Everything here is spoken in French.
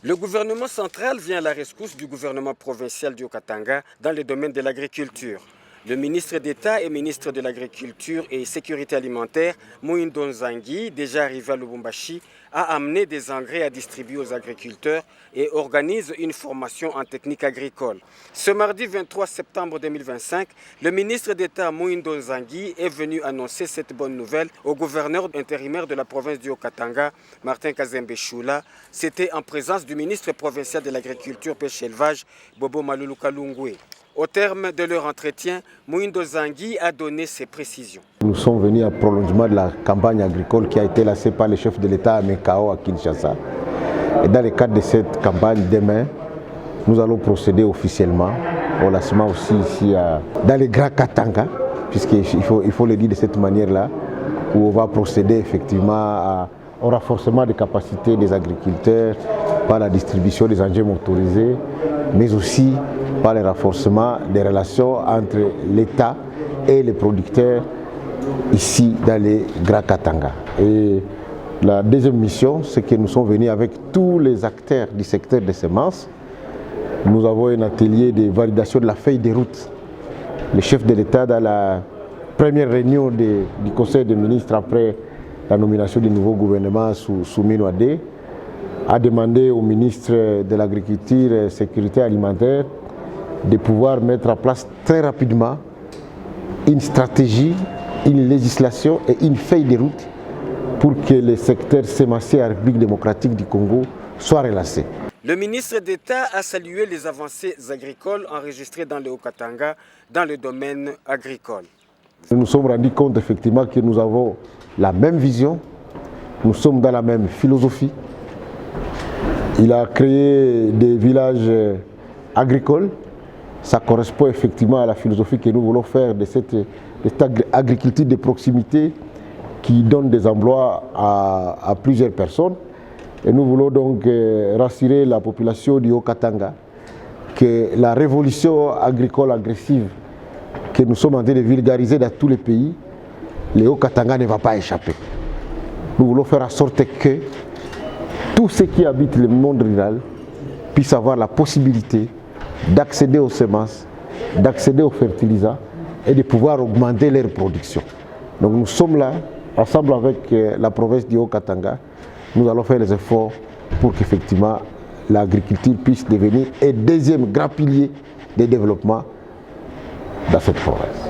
Le gouvernement central vient à la rescousse du gouvernement provincial du Haut-Katanga dans le domaine de l'agriculture. Le ministre d'État et ministre de l'Agriculture et Sécurité alimentaire, Mohindo Nzangi, déjà arrivé à Lubumbashi, a amené des engrais à distribuer aux agriculteurs et organise une formation en technique agricole. Ce mardi 23 septembre 2025, le ministre d'État Mohindo Nzangi est venu annoncer cette bonne nouvelle au gouverneur intérimaire de la province du Haut-Katanga, Martin Kazembe Choula. C'était en présence du ministre provincial de l'Agriculture, Pêche et Élevage, Bobo Malulu Kalungwe. Au terme de leur entretien, Mohindo Nzangi a donné ses précisions. Nous sommes venus à prolongement de la campagne agricole qui a été lancée par le chef de l'État à Mekao à Kinshasa. Et dans le cadre de cette campagne, demain, nous allons procéder officiellement au lancement aussi ici dans le Grand Katanga, puisqu'il faut le dire de cette manière-là, où on va procéder effectivement au renforcement des capacités des agriculteurs par la distribution des engins motorisés, mais aussi par le renforcement des relations entre l'État et les producteurs ici dans les Grands Katanga. Et la deuxième mission, c'est que nous sommes venus avec tous les acteurs du secteur des semences. Nous avons un atelier de validation de la feuille de route. Le chef de l'État, dans la première réunion du Conseil des ministres après la nomination du nouveau gouvernement sous Minouadé, a demandé au ministre de l'Agriculture et Sécurité alimentaire de pouvoir mettre en place très rapidement une stratégie, une législation et une feuille de route pour que le secteur sémencier en République démocratique du Congo soit relancé. Le ministre d'État a salué les avancées agricoles enregistrées dans le Haut-Katanga dans le domaine agricole. Nous nous sommes rendus compte effectivement que nous avons la même vision, nous sommes dans la même philosophie. Il a créé des villages agricoles. Ça correspond effectivement à la philosophie que nous voulons faire de cette agriculture de proximité qui donne des emplois à plusieurs personnes. Et nous voulons donc rassurer la population du Haut-Katanga que la révolution agricole agressive que nous sommes en train de vulgariser dans tous les pays, le Haut-Katanga ne va pas échapper. Nous voulons faire en sorte que tous ceux qui habitent le monde rural puissent avoir la possibilité d'accéder aux semences, d'accéder aux fertilisants et de pouvoir augmenter leur production. Donc nous sommes là, ensemble avec la province du Haut-Katanga, nous allons faire les efforts pour qu'effectivement l'agriculture puisse devenir un deuxième grand pilier de développement dans cette province.